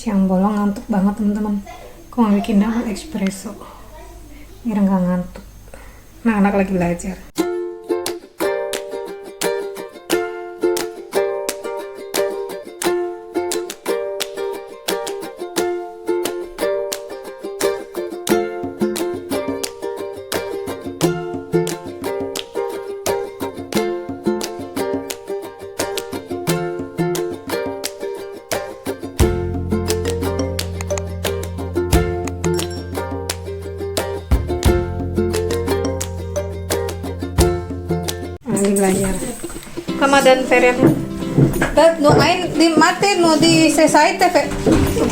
Siang bolong ngantuk banget teman-teman. Aku mau bikin double espresso biar nggak ngantuk. Nah, anak lagi belajar. Lagi belajar. Ramadan Ferian. Dat no ein di mate no di sesaite fe.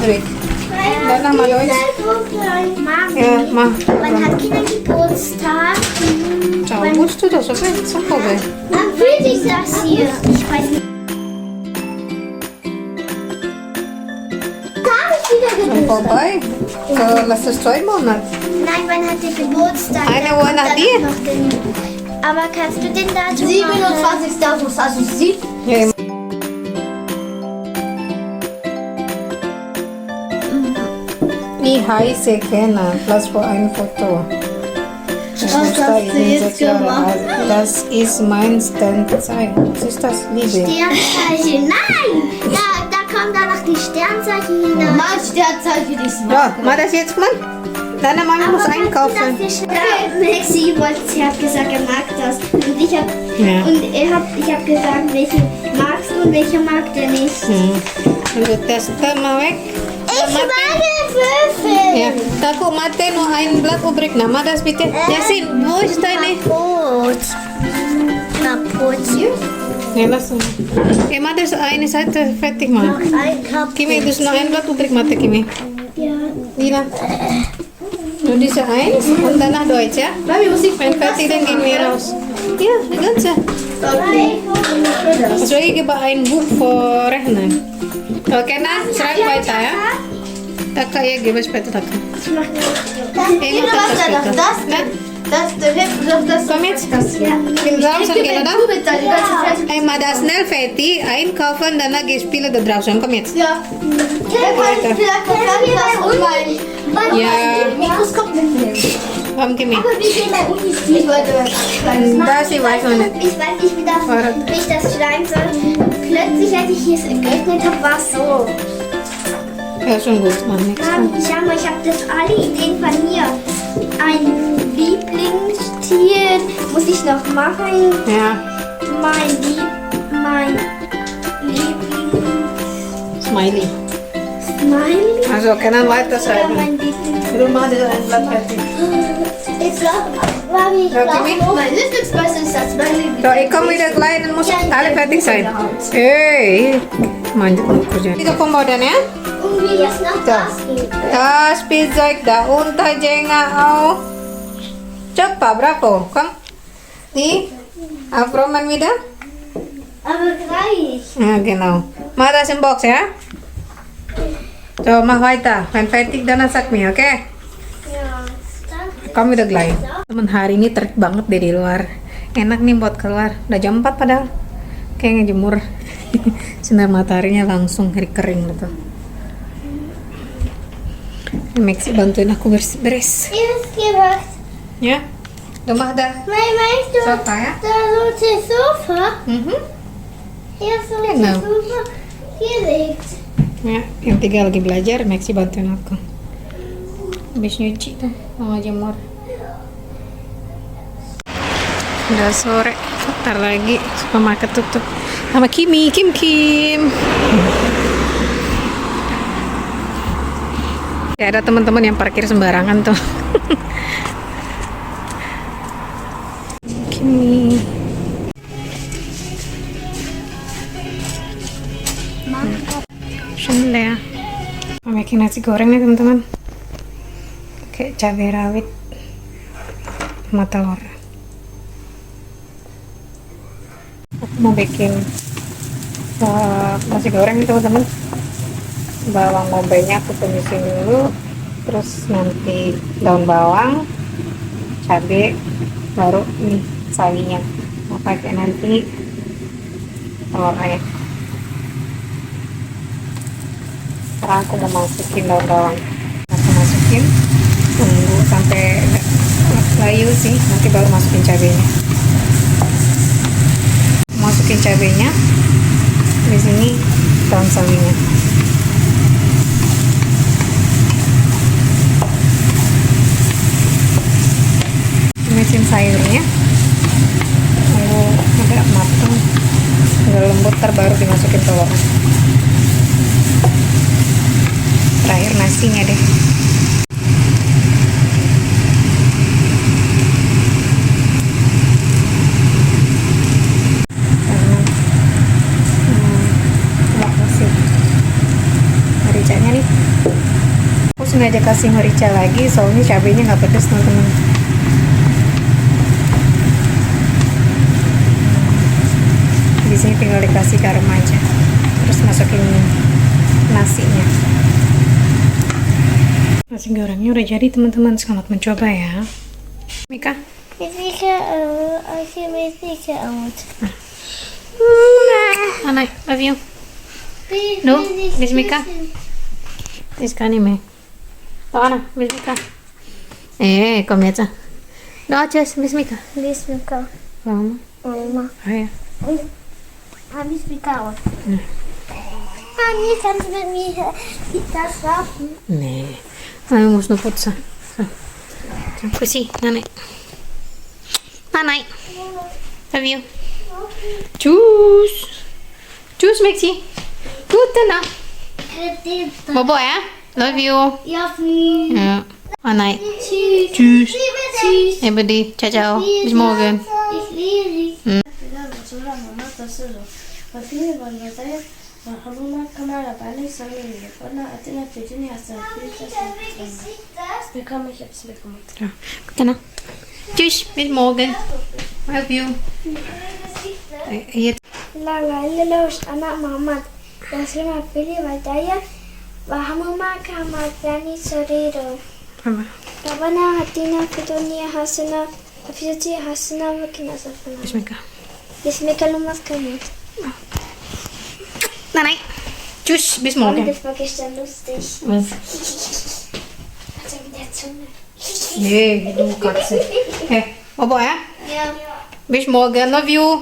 Break. Danach mal Deutsch. Ja, mach. Wann hat Kinder Geburtstag? Ciao, musst du das okay? Super. Wann fühlt sich das hier? Ich weiß nicht. Da habe ich wieder Schon Geburtstag. vorbei. Lass es 2 Monate. Nein, wann hat der Geburtstag? Eine Da Uhr kommt nach dann dir. noch den- Aber kannst du den Datum 27. August, also 7. Ja, wie heiße Kenner? Platz für ein Foto. Das hast du jetzt gemacht? Das ist mein Sternzeichen. Was ist das, Liebe? Sternzeichen? Nein! Da kommen danach die Sternzeichen hinein. Mein Sternzeichen ist Ja, mach das jetzt mal. Deine Mama muss einkaufen. Maxi sie hat gesagt, er mag das. Und ich habe Ja. hab gesagt, welche magst du und welche mag der nicht. Also das da mal weg. Ich mag den Würfel. Ja, da guck Mathe nur ein Blatt übrig. Na, mach das bitte. Yasin, wo ist deine? Kaputt. Kaputt. Ja, lass uns. Ja, mach das eine Seite fertig machen. Ein Kaputt. Kimi, das ist noch ein Blatt übrig, Mathe, Kimi. Ja. Lila. Nur diese eins und danach Deutsch, ja? Wenn fertig, dann gehen wir raus. Ja, die ganze. Also ich gebe ein Buch für Rechnen. Okay, nah, schreib weiter, ja? Taka, ja, gebe später Taka. Ich mach Ich mach das später. das. Komm jetzt. Im draußen gehen, oder? Einmal das schnell fertig, einkaufen, danach geh spielen da draußen. Komm jetzt. Ja. Vielleicht das und mein Ja. Mikroskop mitnehmen. Komm, Kimi. wie viel bei Uni Ich wollte Das, ich weiß noch nicht. Ich weiß nicht, wie ich das schreiben soll. Plötzlich, als ich es geöffnet habe, war es so. Ja, schon gut, Mann, nix. Schau mal, ich habe das alle Ideen von mir. Ein Lieblingstier muss ich noch machen. Ja, Mein Smiley. Smiley. Also, können weiter Ja, schreiben. mein Lieblings. Du machst ein Blatt fertig. Ich glaube, Mami, Ja, Kimi. Mein Lieblingsbeißer ist das, mein Lieblings. So, ich komme wieder gleich, dann muss alle fertig sein. Hey, manjat mau kerja. Itu kemudian ya. Und wie es noch Da. ausgeht. Das Spielzeug da unter Jenga auch. Coba berapa? Komm. Die Afroman wieder. Aber gleich. Ja, genau. Mach das im Box ya. So, mach weiter. Wenn fertig, dann sag mir, oke? Ja, dann. Kamu udah gelain. Temen, hari ini terik banget deh di luar. Enak nih buat keluar. Udah jam 4 padahal. Kayak ngejemur. Sinar mataharinya langsung kering gitu. Maxi bantuin aku beres-beres. Ist gemacht. Ya. Rumah dah. Meinst du, Sofa ya. da so das Sofa? Hier so Genau. das Sofa. Hier liegt. Ya, yang 3 lagi belajar, Maxi bantuin aku. Habis nyuci tuh, mau jemur. Udah sore, bentar lagi supermarket tutup. Sama Kimi, Kim. Ya, ada teman-teman yang parkir sembarangan tuh. Kimi. Sini ya. Mau bikin nasi goreng nih teman-teman. Pakai cabai rawit sama telur. Aku mau bikin nasi goreng nih teman-teman. Bawang bombaynya aku tumisin dulu, terus nanti daun bawang, cabai, baru nih sawinya. Mau pakai nanti telur ayam. Sekarang aku mau masukin daun bawang. Aku masukin, tunggu sampai layu sih, nanti baru masukin cabenya. Masukin cabenya. Di sini daun sawinya. Tumisin sayurnya. Tunggu agak matang, agak lembut, baru dimasukin telur. Terakhir nasinya deh. Kasih mericanya nih. Aku sengaja kasih merica lagi soalnya cabenya nggak pedas teman-teman. Di sini tinggal dikasih garam aja. Terus masukin nasinya. Nasi gorengnya udah jadi teman-teman, selamat mencoba ya. Mika? Anna, love you. No, Miss Mika. Miss Kani me. To Anna, Miss Mika. Kom met ze. Daadjes, Miss Mika. Bismillah. Mama. Mama. Oh ja. Bismillah. Annie, kannst du mit mir das schlafen? Nee. Hij moest nog poetsen. Zo. Kussie, Nanai. Nanai. Love you. Tjus. Tjus, Mixie. Gute Nacht. Bobo ya. Love you. Ja, Fie. Ja. Nanai. Tschüss. Tjus. Tschüss. Even die. Ciao, ciao. Bis morgen. Ich liebe dich. Ja. Gute Nacht. Tjus. Bis morgen. Love you. Hier. Lala, lelos anak Muhammad. Dan sering pilih wadaya. Bahamuma kama gani soriro. Apa? Rabana hatina fitunia hasana. Afiyati hasana wakina safana. Bismika. Bismillah lumas kamut. Nanai. Tjus. Bis Und morgen. das war gestern lustig. Was? Also mit der Zunge. Nee, du Katze. Hey, Bobo ya. Ja. Bis morgen. Love you.